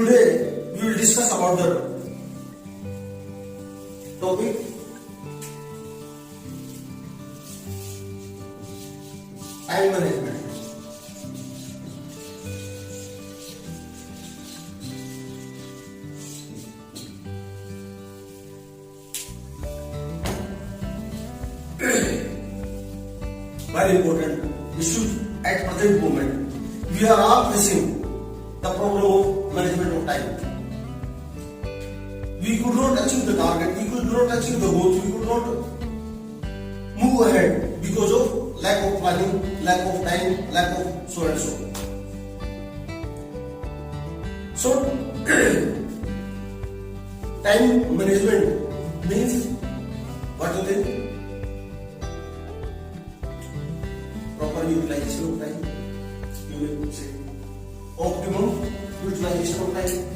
Today we will discuss about the topic time management. Very important issue at present moment. We are all facing the problem of management of time. We could not achieve the target, we could not achieve the goals, we could not move ahead because of lack of planning, lack of time, lack of so and so. So, time management means what you think? Proper utilization of time. You will say optimum utilization of time.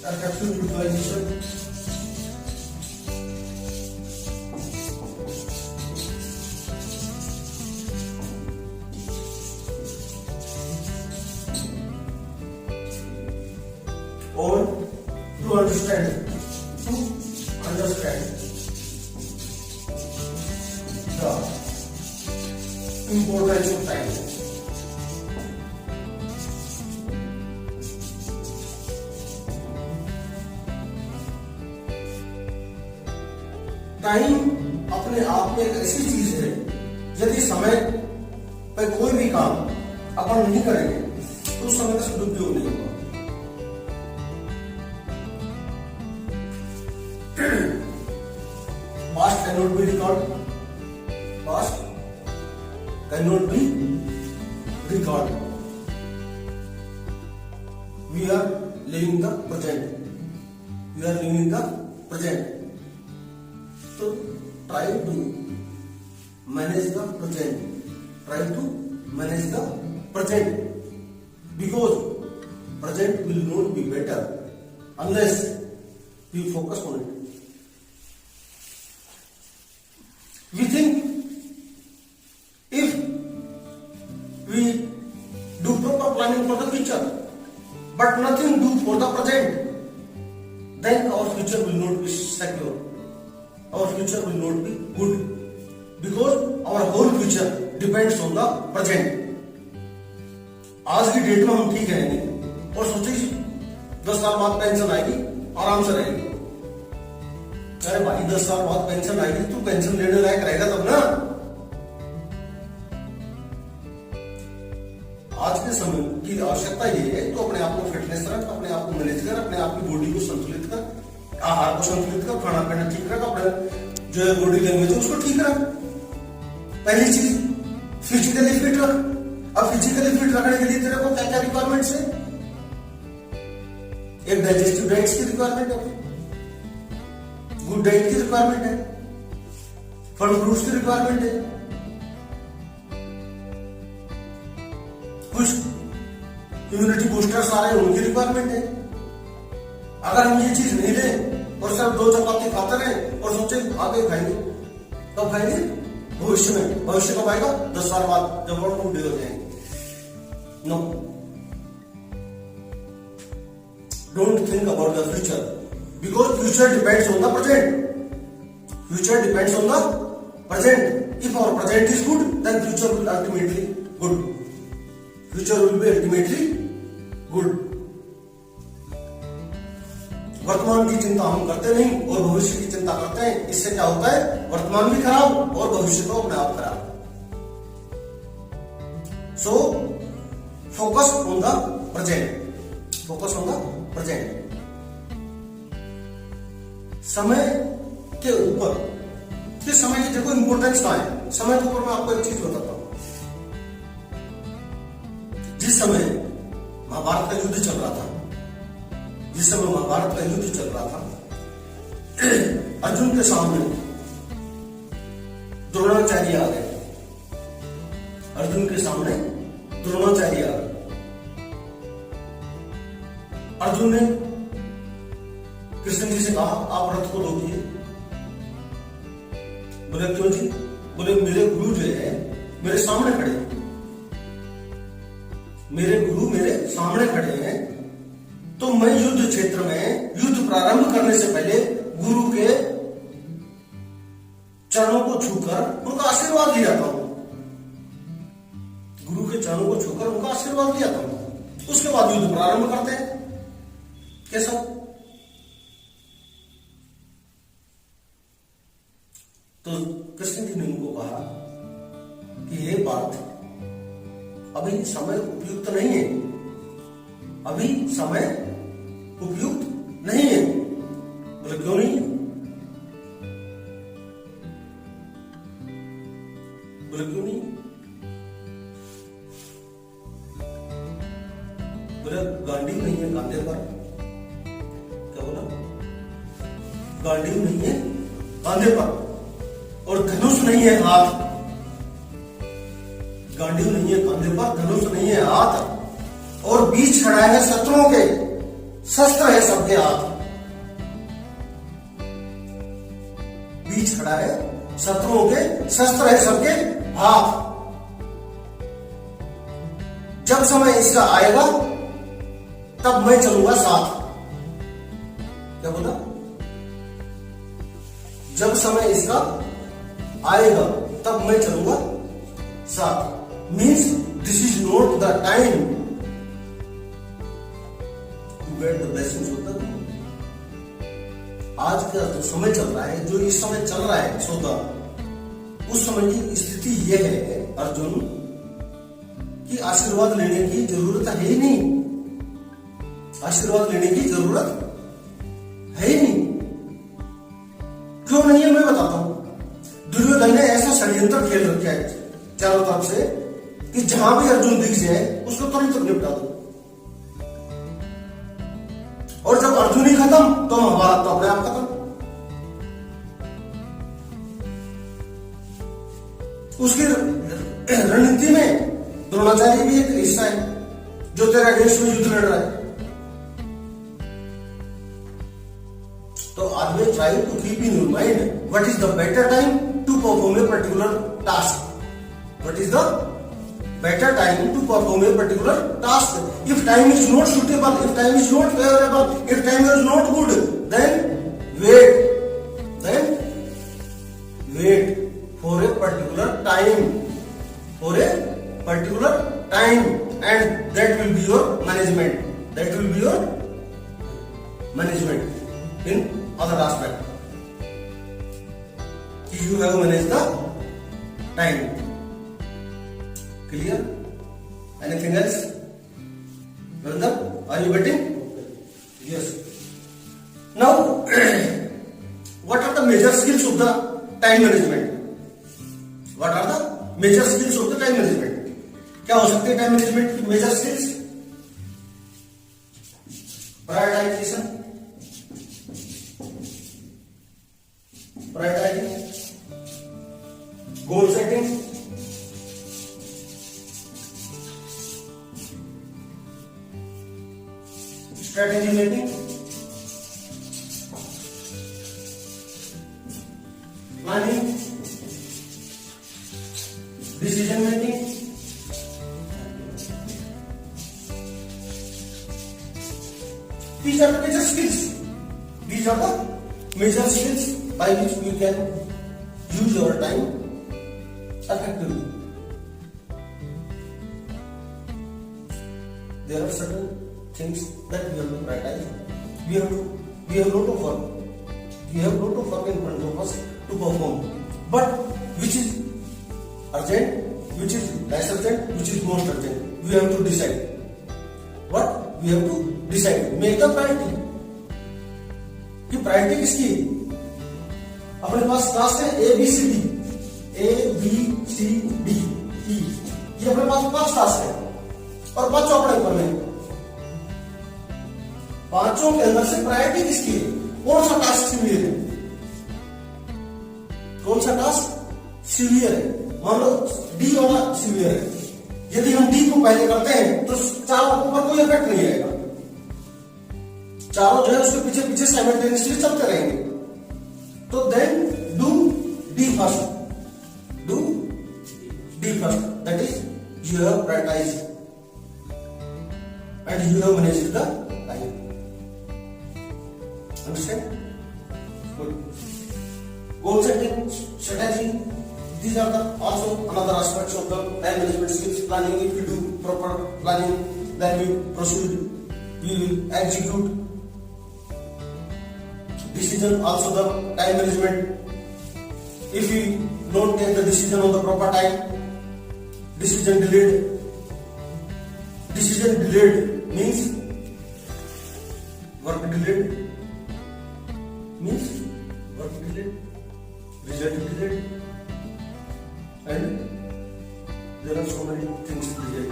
Effective utilization. Or to understand the importance of time. Time अपने आप में एक ऐसी चीज है, यदि समय पर कोई भी काम अपन नहीं करेंगे तो उस समय का सदुपयोग नहीं होगा। Past can not be record, past can not be record. We are living the present, we are living the present. So try to manage the present. Try to manage the present, because present will not be better unless we focus on it. We think if we do proper planning for the future, but nothing do for the present, then our future will not be secure. Our future will not be good, because our whole future depends on the present. आज की date में हम ठीक रहेंगे और सोचिए 10 साल बाद पेंशन आएगी, आराम से रहेंगे. अरे भाई 10 साल बाद पेंशन आएगी, तू पेंशन लेने लायक रहेगा तब ना. आज के समय की आवश्यकता ये है, तो अपने आप को फिटनेस रख, अपने आप को मैनेज कर, अपने आप की बॉडी को संतुलित कर, आहार को संतुलित कर, खाना पीना ठीक रख, अपने जो है बॉडी लैंग्वेज है उसको ठीक रख. पहली चीज फिजिकली फिट रख. अब फिजिकली फिट रखने के लिए तेरे को क्या क्या रिक्वायरमेंट्स है? एक डाइजेस्टिव डाइट्स की रिक्वायरमेंट है, गुड डाइट की रिक्वायरमेंट है, फल फ्रूट्स की रिक्वायरमेंट है, कुछ इम्यूनिटी बूस्टर्स आ रहे हैं उनकी रिक्वायरमेंट है. अगर हम ये चीज नहीं लें और सिर्फ 2 चपाती खाते रहे और सोचे आगे खाएंगे, कब खाएंगे? भविष्य में. भविष्य कब आएगा? 10 साल बाद, जब हम बूढ़े हो जाएंगे. No, don't think about the future, because future depends on the present. Future depends on the present. If our present is good, then future will ultimately good. Future will be ultimately good. वर्तमान की चिंता हम करते नहीं और भविष्य की चिंता करते हैं. इससे क्या होता है? वर्तमान भी खराब और भविष्य तो अपने आप खराब. So focus on the present. Focus on the present. समय के ऊपर, कि समय की देखो इंपोर्टेंस कहां है. समय के ऊपर मैं आपको एक चीज बताता हूं. जिस समय महाभारत का युद्ध चल रहा था, जिस समय महाभारत का युद्ध चल रहा था, अर्जुन के सामने द्रोणाचार्य आ गए। अर्जुन के सामने द्रोणाचार्य आ गए। अर्जुन ने कृष्ण जी से कहा, आप रथ को रोकिए। बोले क्यों जी? बोले मेरे गुरु जो है मेरे सामने खड़े हैं, मेरे गुरु मेरे सामने खड़े हैं, तो मैं युद्ध क्षेत्र में युद्ध प्रारंभ करने से पहले गुरु के चरणों को छूकर उनका आशीर्वाद लिया था। गुरु के चरणों को छूकर उनका आशीर्वाद लिया था, उसके बाद युद्ध प्रारंभ करते हैं। कैसा? तो कृष्ण जी ने उनको कहा कि ये बात अभी समय उपयुक्त नहीं है, अभी समय उपयुक्त नहीं है। बोले क्यों नहीं है? बोले क्यों नहीं? बोले गांडी नहीं है कांधे पर। क्या बोला? गांडी नहीं है कांधे पर और धनुष नहीं है हाथ। गांडीव नहीं है कंधे पर, धनुष नहीं है हाथ, और बीच खड़ा है शत्रुओं के, शस्त्र है सबके हाथ। बीच खड़ा है शत्रुओं के, शस्त्र है सबके हाथ। जब समय इसका आएगा तब मैं चलूंगा साथ। क्या बोला? जब समय इसका आएगा तब मैं चलूंगा साथ। Means this is not the time to get the blessings of the God. आज का जो समय चल रहा है, जो इस समय चल रहा है सौदा, उस समय की स्थिति यह है अर्जुन कि आशीर्वाद लेने की जरूरत है ही नहीं। आशीर्वाद लेने की जरूरत है ही नहीं। क्यों नहीं है मैं बताता हूं। दुर्योधन ने ऐसा षड्यंत्र खेल रखा है चारों तरफ से कि जहां भी अर्जुन दिख जाए उसको तुरंत निपटा दो, और जब अर्जुन ही खत्म तो महाभारत तो अपने आप खत्म। उसकी रणनीति में द्रोणाचार्य भी एक हिस्सा है जो तेरे अगेंस्ट में युद्ध लड़ रहा है। तो always try to keep in your mind what is the better time to perform a particular task. What is the better time to perform a particular task? If time is not suitable, if time is not favorable, if time is not good, then wait. Then wait for a particular time. For a particular time, and that will be your management. That will be your management in other aspect. You have managed the time. Clear? Anything else? Narendra, are you getting? Yes. Now, what are the major skills of the time management? What are the major skills of the time management? क्या हो सकते हैं time management की major skills? Prioritization, goal setting, strategy making, planning, decision making, these are the major skills. These are the major skills by which we can use our time effectively. There are certain things that we have to prioritize. We have lot of work. We have lot of work in front of us to perform. But which is urgent, which is less urgent, which is most urgent, we have to decide. What? We have to decide. Make the priority. कि priority किसकी? अपने पास task है A B C D, A B C D E, ये अपने पास 5 task है। और पांचों अपने ऊपर में। पांचों के अंदर से प्रायोरिटी किसकी है? कौन सा टास्क सीवियर है? कौन सा टास्क सीवियर है? मान लो डी वाला सीवियर है, यदि हम डी को पहले करते हैं तो चारों के ऊपर कोई इफेक्ट नहीं आएगा, चारों जो है उसके पीछे पीछे साइमल्टेनियसली चलते रहेंगे। तो then do D first, do D first, that is you have prioritized and you have managed the time. Understand? Good. Goal setting, strategy. These are the also another aspects of the time management skills. Planning. If you do proper planning, then you proceed. You will execute. Decision also the time management. If you don't take the decision on the proper time, decision delayed. Decision delayed means work delayed, result delayed, and there are so many things delayed.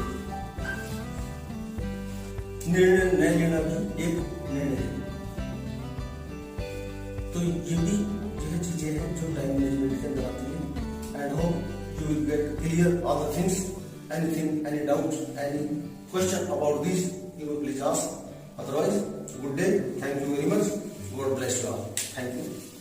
निर्णय नहीं लेना भी एक निर्णय है। तो ये भी यह चीजें हैं जो टाइम मैनेजमेंट के अंदर आती है। And hope you will get clear all the things. Anything, any doubt, any question about this, you will please ask. Otherwise, good day. Thank you very much. God bless you all. Thank you.